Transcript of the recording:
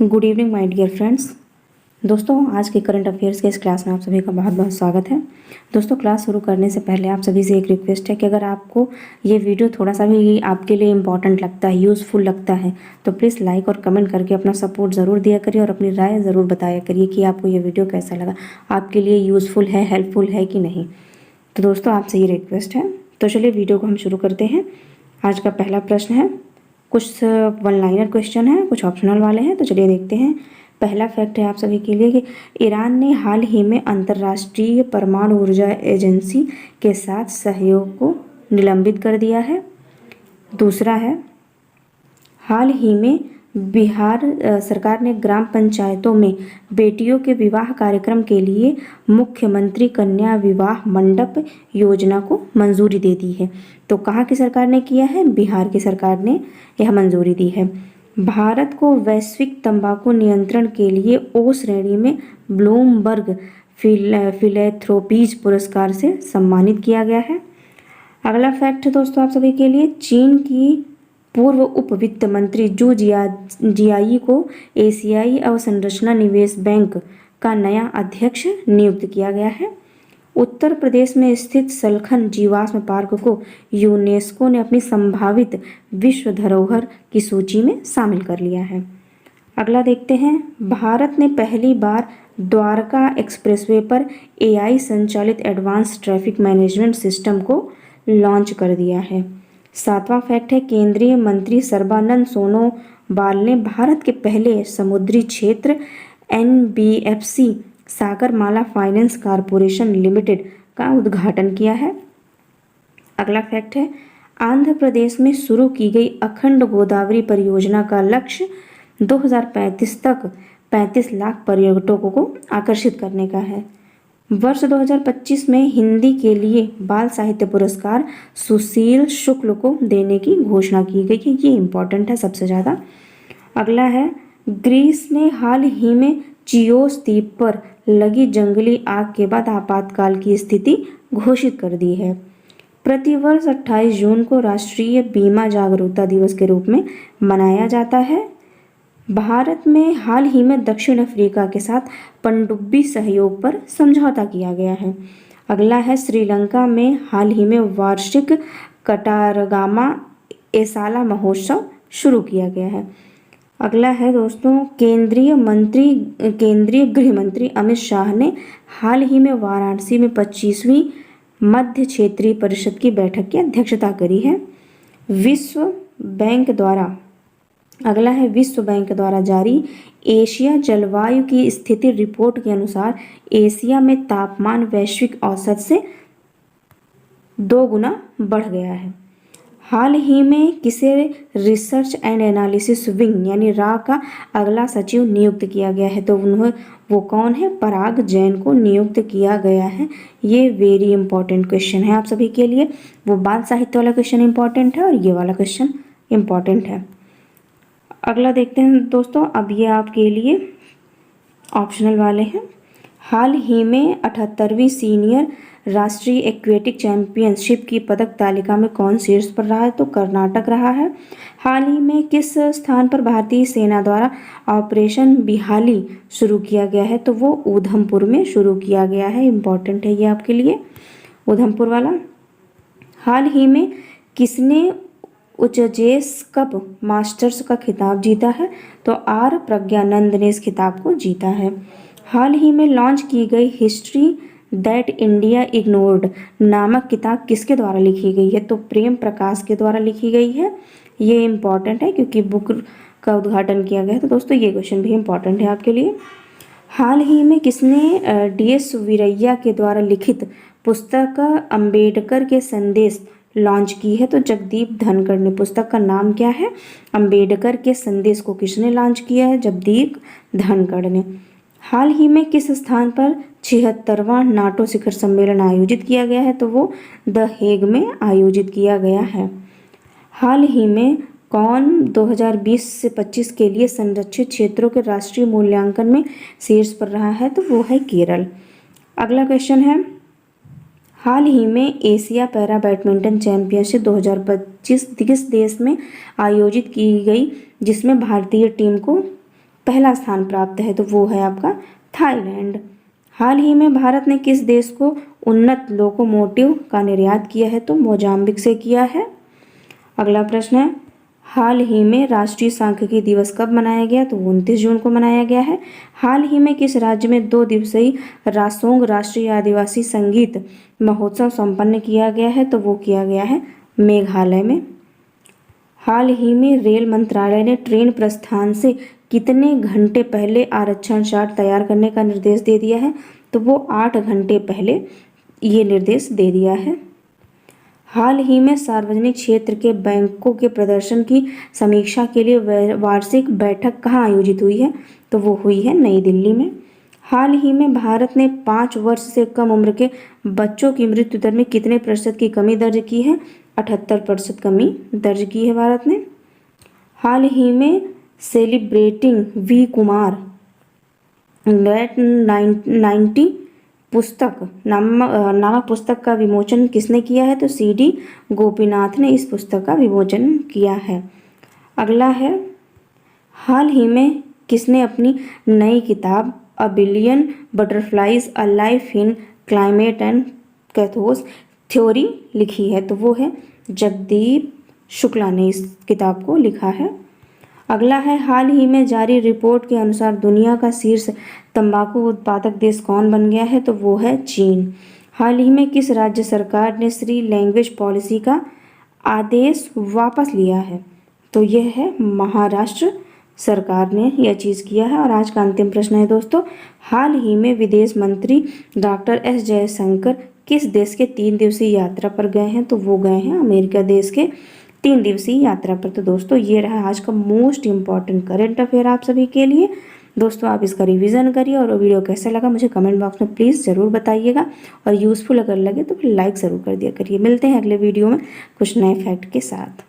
Good evening my dear friends. दोस्तों, आज के करंट अफेयर्स के इस क्लास में आप सभी का बहुत बहुत स्वागत है। दोस्तों, क्लास शुरू करने से पहले आप सभी से एक रिक्वेस्ट है कि अगर आपको ये वीडियो थोड़ा सा भी आपके लिए इम्पॉर्टेंट लगता है, यूज़फुल लगता है, तो प्लीज़ लाइक और कमेंट करके अपना सपोर्ट ज़रूर दिया करिए और अपनी राय ज़रूर बताया करिए कि आपको ये वीडियो कैसा लगा, आपके लिए यूज़फुल है, हेल्पफुल है कि नहीं। तो दोस्तों, आपसे ये रिक्वेस्ट है। तो चलिए वीडियो को हम शुरू करते हैं। आज का पहला प्रश्न है, कुछ वन लाइनर क्वेश्चन है, कुछ ऑप्शनल वाले हैं। तो चलिए देखते हैं। पहला फैक्ट है आप सभी के लिए कि ईरान ने हाल ही में अंतर्राष्ट्रीय परमाणु ऊर्जा एजेंसी के साथ सहयोग को निलंबित कर दिया है। दूसरा है, हाल ही में बिहार सरकार ने ग्राम पंचायतों में बेटियों के विवाह कार्यक्रम के लिए मुख्यमंत्री कन्या विवाह मंडप योजना को मंजूरी दे दी है। तो कहाँ की सरकार ने किया है? बिहार की सरकार ने यह मंजूरी दी है। भारत को वैश्विक तंबाकू नियंत्रण के लिए ओ श्रेणी में ब्लूमबर्ग फिलैंथ्रोपीज पुरस्कार से सम्मानित किया गया है। अगला फैक्ट है दोस्तों आप सभी के लिए, चीन की पूर्व उप वित्त मंत्री जू जियाई को एशियाई अवसंरचना निवेश बैंक का नया अध्यक्ष नियुक्त किया गया है। उत्तर प्रदेश में स्थित सलखन जीवाश्म पार्क को यूनेस्को ने अपनी संभावित विश्व धरोहर की सूची में शामिल कर लिया है। अगला देखते हैं, भारत ने पहली बार द्वारका एक्सप्रेसवे पर एआई संचालित एडवांस ट्रैफिक मैनेजमेंट सिस्टम को लॉन्च कर दिया है। सातवां फैक्ट है, केंद्रीय मंत्री सर्बानंद सोनोवाल ने भारत के पहले समुद्री क्षेत्र NBFC Sagarmala finance corporation limited का उद्घाटन किया है। अगला फैक्ट है, आंध्र प्रदेश में शुरू की गई अखंड गोदावरी परियोजना का लक्ष्य 2035 तक 35 लाख पर्यटकों को आकर्षित करने का है। वर्ष 2025 में हिंदी के लिए बाल साहित्य पुरस्कार सुशील शुक्ल को देने की घोषणा की गई है। ये इम्पोर्टेंट है सबसे ज़्यादा। अगला है, ग्रीस ने हाल ही में चियोस द्वीप पर लगी जंगली आग के बाद आपातकाल की स्थिति घोषित कर दी है। प्रतिवर्ष 28 जून को राष्ट्रीय बीमा जागरूकता दिवस के रूप में मनाया जाता है। भारत में हाल ही में दक्षिण अफ्रीका के साथ पनडुब्बी सहयोग पर समझौता किया गया है। अगला है, श्रीलंका में हाल ही में वार्षिक कटारगामा एसाला महोत्सव शुरू किया गया है। अगला है दोस्तों, केंद्रीय गृह मंत्री अमित शाह ने हाल ही में वाराणसी में 25वीं मध्य क्षेत्रीय परिषद की बैठक की अध्यक्षता करी है। अगला है, विश्व बैंक द्वारा जारी एशिया जलवायु की स्थिति रिपोर्ट के अनुसार एशिया में तापमान वैश्विक औसत से 2 गुना बढ़ गया है। हाल ही में किसे रिसर्च एंड एनालिसिस विंग यानी रा का अगला सचिव नियुक्त किया गया है? तो वो कौन है? पराग जैन को नियुक्त किया गया है। ये वेरी इंपॉर्टेंट क्वेश्चन है आप सभी के लिए। वो बाल साहित्य वाला क्वेश्चन इंपॉर्टेंट है और ये वाला क्वेश्चन इंपॉर्टेंट है। अगला देखते हैं दोस्तों, अब ये आपके लिए ऑप्शनल वाले हैं। हाल ही में 78वीं सीनियर राष्ट्रीय एक्वेटिक चैंपियनशिप की पदक तालिका में कौन शीर्ष पर रहा है? तो कर्नाटक रहा है। हाल ही में किस स्थान पर भारतीय सेना द्वारा ऑपरेशन बिहाली शुरू किया गया है? तो वो उधमपुर में शुरू किया गया है। इम्पॉर्टेंट है ये आपके लिए, उधमपुर वाला। हाल ही में किसने उचजेस कप मास्टर्स का खिताब जीता है? तो आर प्रज्ञानंद ने इस खिताब को जीता है। हाल ही में लॉन्च की गई हिस्ट्री दैट इंडिया इग्नोर्ड नामक किताब किसके द्वारा लिखी गई है? तो प्रेम प्रकाश के द्वारा लिखी गई है। ये इम्पॉर्टेंट है क्योंकि बुक का उद्घाटन किया गया है। तो दोस्तों, ये क्वेश्चन भी इम्पॉर्टेंट है आपके लिए। हाल ही में किसने डीएस वीरैया के द्वारा लिखित पुस्तक अंबेडकर के संदेश लॉन्च की है? तो जगदीप धनखड़ ने। पुस्तक का नाम क्या है? अंबेडकर के संदेश को किसने लॉन्च किया है? जगदीप धनखड़ ने। हाल ही में किस स्थान पर 76वां नाटो शिखर सम्मेलन आयोजित किया गया है? तो वो द हेग में आयोजित किया गया है। हाल ही में कौन 2020 से 25 के लिए संरक्षित क्षेत्रों के राष्ट्रीय मूल्यांकन में शीर्ष पर रहा है? तो वो है केरल। अगला क्वेश्चन है, हाल ही में एशिया पैरा बैडमिंटन चैंपियनशिप 2025 किस देश में आयोजित की गई जिसमें भारतीय टीम को पहला स्थान प्राप्त है, तो वो है आपका थाईलैंड। हाल ही में भारत ने किस देश को उन्नत लोकोमोटिव का निर्यात किया है, तो मोजाम्बिक से किया है। अगला प्रश्न है, हाल ही में राष्ट्रीय सांख्यिकी दिवस कब मनाया गया, तो 29 जून को मनाया गया है। हाल ही में किस राज्य में 2 दिवसीय रासोंग राष्ट्रीय आदिवासी संगीत महोत्सव संपन्न किया गया है, तो वो किया गया है मेघालय में। हाल ही में रेल मंत्रालय ने ट्रेन प्रस्थान से कितने घंटे पहले आरक्षण चार्ट तैयार करने का निर्देश दे दिया है, तो वो 8 घंटे पहले ये निर्देश दे दिया है। हाल ही में सार्वजनिक क्षेत्र के बैंकों के प्रदर्शन की समीक्षा के लिए वार्षिक बैठक कहाँ आयोजित हुई है, तो वो हुई है नई दिल्ली में। हाल ही में भारत ने 5 वर्ष से कम उम्र के बच्चों की मृत्यु दर में कितने प्रतिशत की कमी दर्ज की है, 78% कमी दर्ज की है भारत ने। हाल ही में सेलिब्रेटिंग वी कुमार लेट 90 पुस्तक नामक पुस्तक का विमोचन किसने किया है, तो CD गोपीनाथ ने इस पुस्तक का विमोचन किया है। अगला है, हाल ही में किसने अपनी नई किताब a billion butterflies a life in climate and कैथोस थ्योरी लिखी है, तो वो है जगदीप शुक्ला ने इस किताब को लिखा है। अगला है, हाल ही में जारी रिपोर्ट के अनुसार दुनिया का शीर्ष तंबाकू उत्पादक देश कौन बन गया है, तो वो है चीन। हाल ही में किस राज्य सरकार ने श्री लैंग्वेज पॉलिसी का आदेश वापस लिया है, तो यह है महाराष्ट्र सरकार ने यह चीज़ किया है। और आज का अंतिम प्रश्न है दोस्तों, हाल ही में विदेश मंत्री डॉक्टर S जयशंकर किस देश के 3 दिवसीय यात्रा पर गए हैं, तो वो गए हैं अमेरिका देश के 3 दिवसीय यात्रा पर। तो दोस्तों ये रहा आज का मोस्ट इम्पॉर्टेंट करंट अफेयर आप सभी के लिए। दोस्तों आप इसका रिवीजन करिए और वीडियो कैसा लगा मुझे कमेंट बॉक्स में प्लीज़ ज़रूर बताइएगा, और यूज़फुल अगर लगे तो फिर लाइक ज़रूर कर दिया करिए। मिलते हैं अगले वीडियो में कुछ नए फैक्ट के साथ।